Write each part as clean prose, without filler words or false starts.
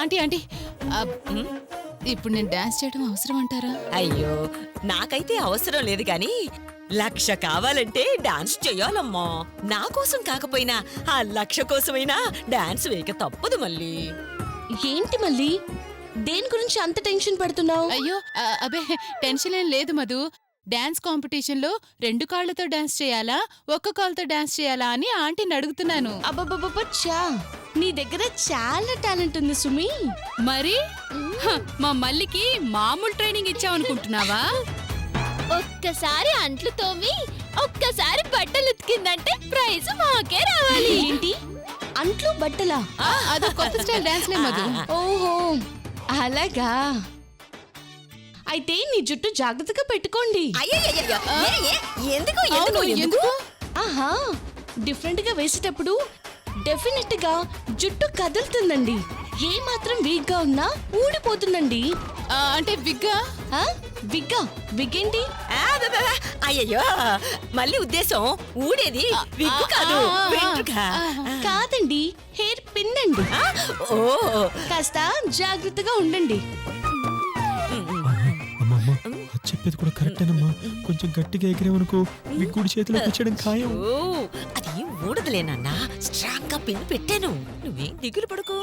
Aunty aunty ఇప్పుడు నేను dance చేయడం అవసరం అంటారా? అయ్యో నాకైతే అవసరం లేదు గాని 1,00,000 కావాలంటే డాన్స్ చెయ్యాలమ్మా. నా కోసం కాకపోయినా ఆ 1,00,000 కోసమైనా డాన్స్ వేయక తప్పదు మళ్ళీ. ఏంటి మళ్ళీ దేని గురించి అంత టెన్షన్ పడుతున్నావు? అయ్యో అబే టెన్షన్ ఏం లేదు మధు. డాన్స్ కాంపిటీషన్ లో 2 కాళ్లతో డాన్స్ చేయాలా, 1 కాలుతో డాన్స్ చేయాలా అని ఆంటీని అడుగుతున్నాను. అబ్బబ్బబ్బచ్చా, నీ దగ్గర చాలా టాలెంట్ ఉంది సుమి. మరి మా మల్లికి మామూలు ట్రైనింగ్ ఇచ్చావనుకుంటున్నావా? ఒక్కసారి అంట్లు తోమి ఒక్కసారి బట్టలు ఉతికిందంటే ప్రైజ్ మాకే రావాలి. ఏంటి అంట్లు బట్టలా? అదో కొత్త స్టైల్ డాన్స్ లే మధు. ఓహో అలాగా, అయితే నీ జుట్టు జాగ్రత్తగా పెట్టుకోండి. అయ్యయ్యయ్యో, ఎందుకు అవును, ఎందుకు ఎందుకు? ఆహా, డిఫరెంట్ గా వేసేటప్పుడు డెఫినెట్ గా జుట్టు కదులుతుందండి. ఏ మాత్రం వీక్ గా ఉన్నా ఊడిపోతుందండి. అంటే విగ్గా? విగ్గేంటి? అయ్యయ్యో మళ్ళీ ఉద్దేశం ఊడేది విగ్గు కాదు, వెంట్రుక. కాదండి, హెయిర్ పిన్ అండి. ఓ కాస్త జాగ్రత్తగా ఉండండి. అమ్మమ్మ చెప్పేది కూడా కరెక్టేనమ్మా. కొంచెం గట్టిగా ఎగిరేవనుకో విగ్గుడి చేతిలో కూర్చోడం ఖాయం. ఓ అది ఊడదులేనన్నా, స్ట్రాంగ్ గా పిన్ పెట్టాను. నువ్వేం దిగులు పడుకో.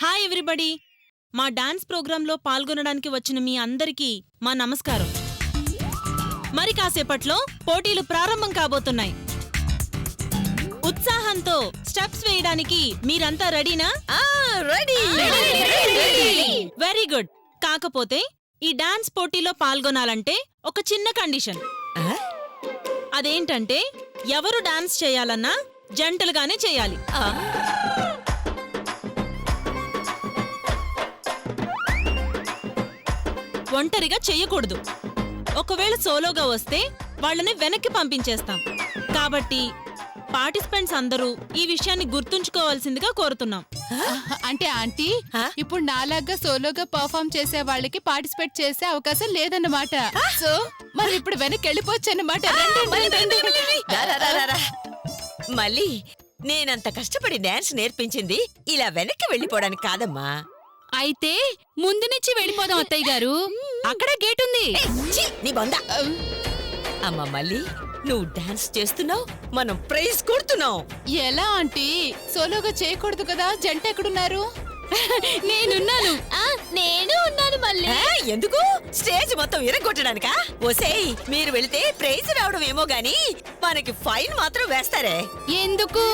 హాయ్ ఎవ్రీబడి, మా డాన్స్ ప్రోగ్రాంలో పాల్గొనడానికి వచ్చిన మీ అందరికీ మా నమస్కారం. మరి కాసేపట్లో పోటీలు ప్రారంభం కాబోతున్నాయి. ఉత్సాహంతో స్టెప్స్ వేయడానికి మీరంతా రెడీనా? రెడీ. Very good. కాకపోతే ఈ డాన్స్ పోటీలో పాల్గొనాలంటే ఒక చిన్న కండిషన్. అదేంటంటే ఎవరు డాన్స్ చేయాలన్నా జంటలుగానే చేయాలి. ఒంటరిగా చెయ్యకూడదు. ఒకవేళ సోలోగా వస్తే వాళ్ళని వెనక్కి పంపించేస్తాం. కాబట్టి పార్టిసిపెంట్స్ అందరూ ఈ విషయాన్ని గుర్తుంచుకోవాల్సిందిగా కోరుతున్నాం. అంటే ఆంటీ ఇప్పుడు నాలాగా సోలోగా పర్ఫార్మ్ చేసే వాళ్ళకి పార్టిసిపేట్ చేసే అవకాశం లేదన్నమాట. సో మరి ఇప్పుడు వెనక్కి వెళ్ళిపోవచ్చు అన్నమాట. మళ్ళీ నేనంత కష్టపడి డాన్స్ నేర్పించింది ఇలా వెనక్కి వెళ్ళిపోవడానికి కాదమ్మా. అయితే ముందు నుంచి వెళ్ళిపోదాం అత్తయ్య గారు, అక్కడ గేట్ ఉంది. నీ బొంద. అమ్మా మళ్ళీ నువ్వు డాన్స్ చేస్తున్నావు, మనం ప్రైజ్ కొడుతున్నావు. ఎలా ఆంటీ? సోలోగా చేయకూడదు కదా, జంట ఎక్కడున్నారు? నేనున్నాను. నేను ఉన్నాను మళ్ళీ. ఎందుకు? స్టేజ్ మొత్తం ఇరగొట్టడానికా? ఓసేయ్, మీరు వెళితే ప్రైజ్ రావడం ఏమో గాని మనకి ఫైన్ మాత్రం వేస్తారే. ఎందుకు?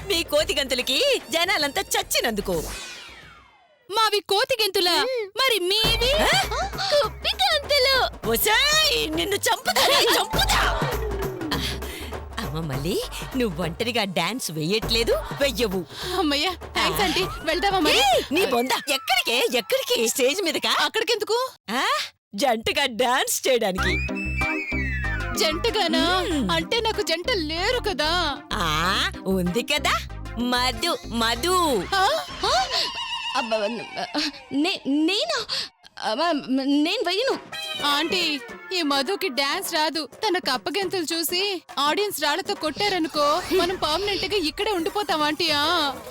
మీ కోతి గంతులకి జనాలంతా చచ్చినందుకు. మావి కోతి గెంతులా? మరి మీవి? కుప్పి గంతులు. ఓసేయ్, నిన్ను చంపుతా. అమ్మ మళ్ళీ నువ్వు ఒంటరిగా డాన్స్ వెయ్యట్లేదు, వెయ్యవు. అమ్మయ్యా, థ్యాంక్స్ ఆంటీ. వెళ్దామా మరి? నీ బొంద. ఎక్కడికి? స్టేజ్ మీదకా? అక్కడికెందుకు? జంటగా డాన్స్ చేయడానికి. జంటగానా? అంటే నాకు జంట లేరు కదా. ఉంది కదా, మధు. నేను వెయ్యను. ఆంటీ, ఈ మధుకి డాన్స్ రాదు. తన కప్పగెంతులు చూసి ఆడియన్స్ రాళ్లతో కొట్టారనుకో, మనం పర్మనెంట్ గా ఇక్కడే ఉండిపోతాం ఆంటీ.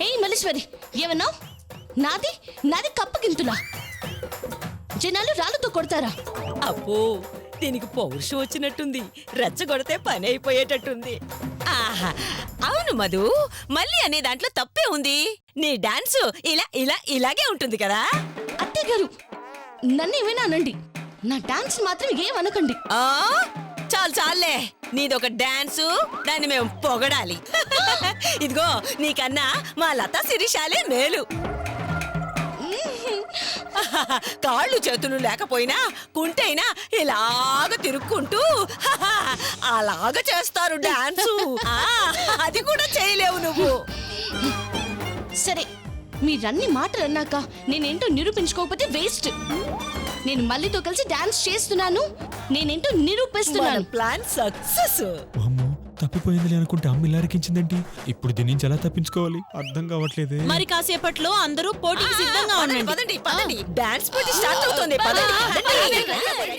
ఏయ్ మల్లీశ్వరి, ఏమన్నా? నాది కప్పగింతులా? జనాలు రాళ్ళతో కొడతారా? అబ్బో, దీనికి పౌరుషం వచ్చినట్టుంది. రెచ్చగొడితే పని అయిపోయేటట్టుంది. అవును మధు, మళ్ళీ అనే దాంట్లో తప్పే ఉంది. నీ డాన్స్ ఇలాగే ఉంటుంది కదా. అత్తయ్య గారు, నన్ను ఏమైనా అనండి, నా డాన్స్ మాత్రం ఏమనకండి. చాలే, నీదొక డాన్సు, దాన్ని మేము పొగడాలి. ఇదిగో నీకన్నా మా లతా శిరీషాలే మేలు. కాళ్ళు చేతులు లేకపోయినా కుంటైనా ఇలాగ తిరుక్కుంటూ అలాగ చేస్తారు డాన్సు. అది కూడా చేయలేవు నువ్వు. సరే, మీరన్ని మాటలు అన్నాక నేనేంటో నిరూపించుకోకపోతే వేస్ట్. నేను మళ్ళీతో కలిసి డాన్స్ చేస్తున్నాను, నేనేంటో నిరూపిస్తున్నాను. Plan success. అమ్మో, తప్పిపోయింది అనుకుంటే అమ్మ ఇలా అరికించిందేంటి? ఇప్పుడు దీని నుంచి ఎలా తప్పించుకోవాలి అర్థం కావట్లేదే. మరి కాసేపట్లో అందరూ పోటీకి సిద్ధంగా ఉండండి. పదండి. డాన్స్ పోటీ స్టార్ట్ అవుతుంది. పదండి.